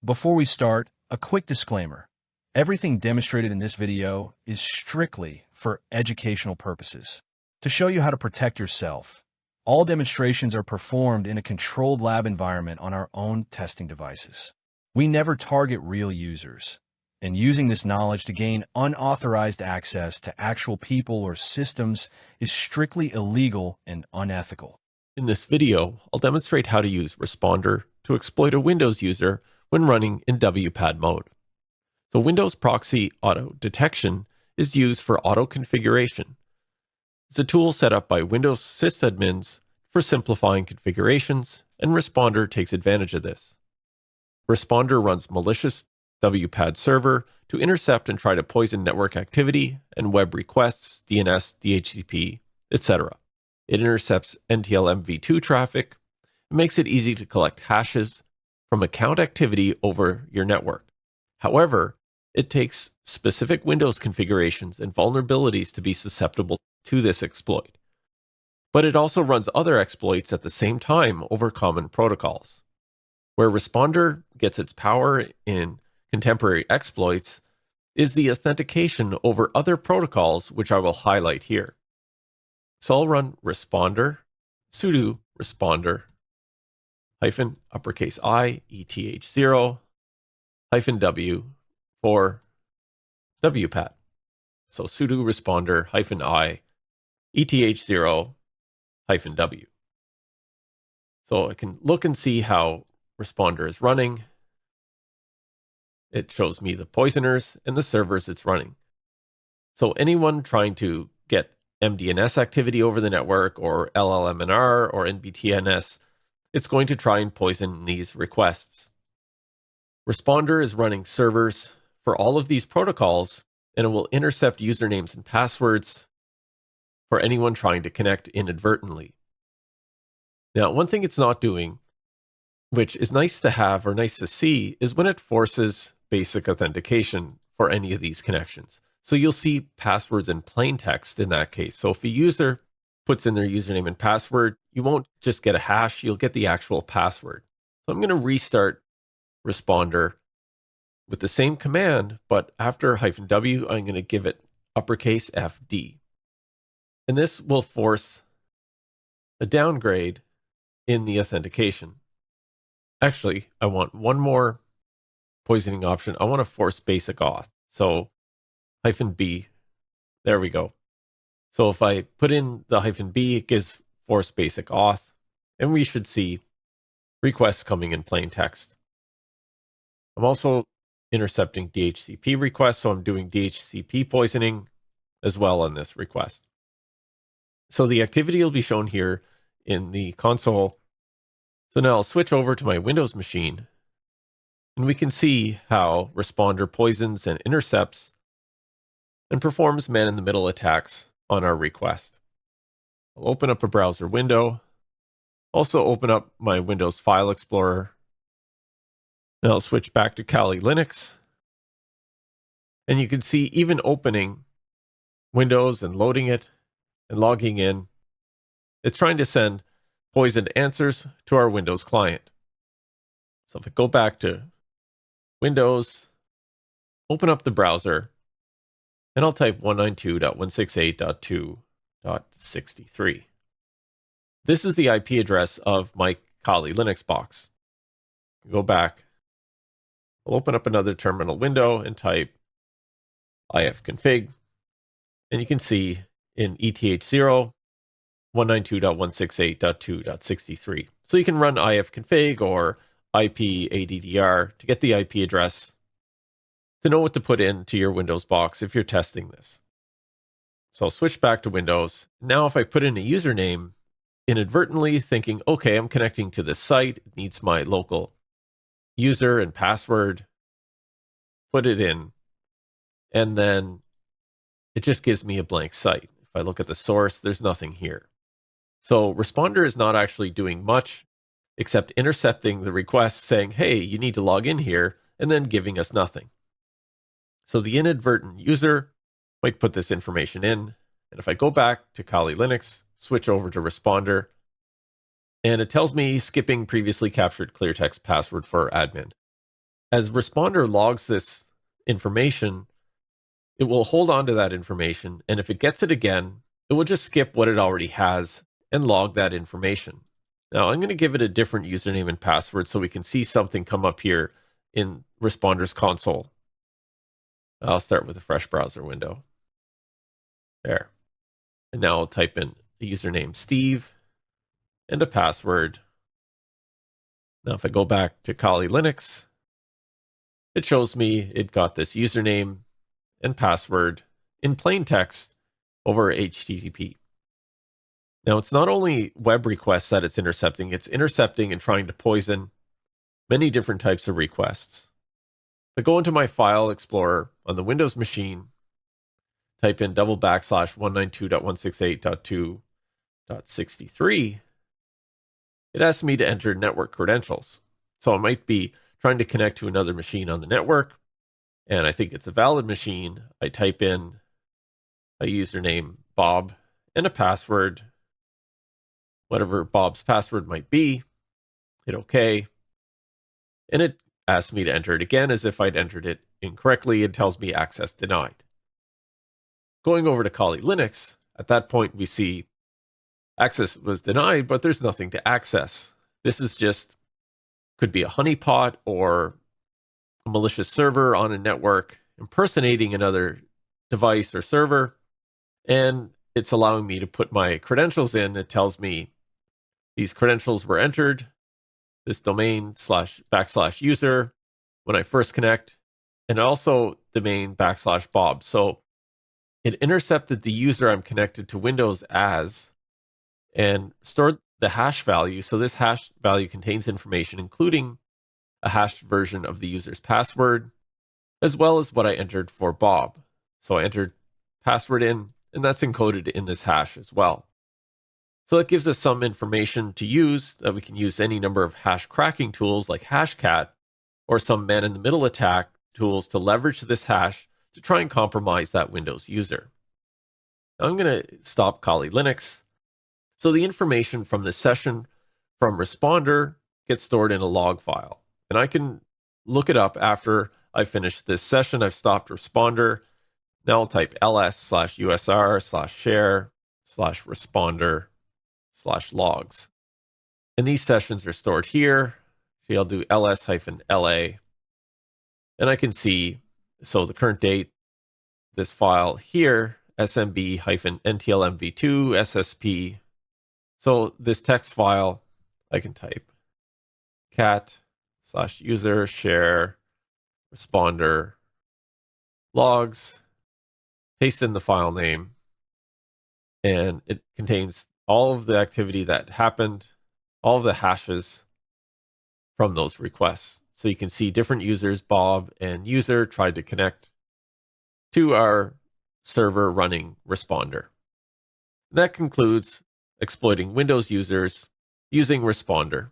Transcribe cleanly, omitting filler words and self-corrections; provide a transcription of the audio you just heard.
Before we start, a quick disclaimer. Everything demonstrated in this video is strictly for educational purposes, to show you how to protect yourself. All demonstrations are performed in a controlled lab environment on our own testing devices. We never target real users, and using this knowledge to gain unauthorized access to actual people or systems is strictly illegal and unethical. In this video, I'll demonstrate how to use Responder to exploit a Windows user when running in WPAD mode. So Windows Proxy Auto Detection is used for auto configuration. It's a tool set up by Windows sysadmins for simplifying configurations, and Responder takes advantage of this. Responder runs malicious WPAD server to intercept and try to poison network activity and web requests, DNS, DHCP, etc. It intercepts NTLM-v2 traffic and makes it easy to collect hashes from account activity over your network. However, it takes specific Windows configurations and vulnerabilities to be susceptible to this exploit. But it also runs other exploits at the same time over common protocols. Where Responder gets its power in contemporary exploits is the authentication over other protocols, which I will highlight here. So I'll run Responder, sudo responder, hyphen uppercase I, ETH0, hyphen W for WPAD. So sudo responder, hyphen I, ETH0, hyphen W. So I can look and see how Responder is running. It shows me the poisoners and the servers it's running. So anyone trying to get MDNS activity over the network or LLMNR or NBTNS, it's going to try and poison these requests. Responder is running servers for all of these protocols, and it will intercept usernames and passwords for anyone trying to connect inadvertently. Now, one thing it's not doing, which is nice to have or nice to see, is when it forces basic authentication for any of these connections. So you'll see passwords in plain text in that case. So if a user puts in their username and password, you won't just get a hash, you'll get the actual password. So I'm going to restart Responder with the same command, but after -W, I'm going to give it uppercase FD. And this will force a downgrade in the authentication. Actually, I want one more poisoning option. I want to force basic auth. So -B, there we go. So if I put in the -B, it gives force basic auth, and we should see requests coming in plain text. I'm also intercepting DHCP requests, so I'm doing DHCP poisoning as well on this request. So the activity will be shown here in the console. So now I'll switch over to my Windows machine, and we can see how Responder poisons and intercepts and performs man-in-the-middle attacks on our request. I'll open up a browser window, also open up my Windows File Explorer. Now I'll switch back to Kali Linux, and you can see even opening Windows and loading it and logging in, it's trying to send poisoned answers to our Windows client. So if I go back to Windows, open up the browser, and I'll type 192.168.2.63. This is the IP address of my Kali Linux box. Go back. I'll open up another terminal window and type ifconfig. And you can see in ETH0, 192.168.2.63. So you can run ifconfig or ipaddr to get the IP address to know what to put into your Windows box if you're testing this. So I'll switch back to Windows. Now if I put in a username, inadvertently thinking, okay, I'm connecting to this site, it needs my local user and password, put it in, and then it just gives me a blank site. If I look at the source, there's nothing here. So Responder is not actually doing much except intercepting the request saying, hey, you need to log in here, and then giving us nothing. So the inadvertent user might put this information in, and if I go back to Kali Linux, switch over to Responder, and it tells me skipping previously captured cleartext password for admin. As responder logs this information, it will hold on to that information, and if it gets it again, it will just skip what it already has and log that information. Now, I'm going to give it a different username and password so we can see something come up here in Responder's console. I'll start with a fresh browser window. There. And now I'll type in the username Steve and a password. Now, if I go back to Kali Linux, it shows me it got this username and password in plain text over HTTP. Now, it's not only web requests that it's intercepting and trying to poison many different types of requests. If I go into my file explorer on the Windows machine, type in /192.168.2.63, it asks me to enter network credentials. So I might be trying to connect to another machine on the network, and I think it's a valid machine. I type in a username, Bob, and a password, whatever Bob's password might be, hit OK, and it asks me to enter it again as if I'd entered it incorrectly and tells me access denied. Going over to Kali Linux, at that point we see access was denied, but there's nothing to access. This is just, could be a honeypot or a malicious server on a network impersonating another device or server, and it's allowing me to put my credentials in. It tells me these credentials were entered, this domain /user when I first connect, and also domain /Bob. So it intercepted the user I'm connected to Windows as and stored the hash value. So this hash value contains information, including a hashed version of the user's password, as well as what I entered for Bob. So I entered password in, and that's encoded in this hash as well. So it gives us some information to use that we can use any number of hash cracking tools like Hashcat or some man-in-the-middle attack tools to leverage this hash to try and compromise that Windows user. Now I'm going to stop Kali Linux. So the information from this session from Responder gets stored in a log file. And I can look it up after I finish this session. I've stopped Responder. Now I'll type ls/usr/share/responder/logs. And these sessions are stored here. So I'll do ls-la. And I can see, so the current date, this file here, smb-ntlmv2 ssp. So this text file, I can type cat/user share responder logs, paste in the file name, and it contains all of the activity that happened, all of the hashes from those requests. So you can see different users, Bob and user, tried to connect to our server running Responder. That concludes exploiting Windows users using Responder.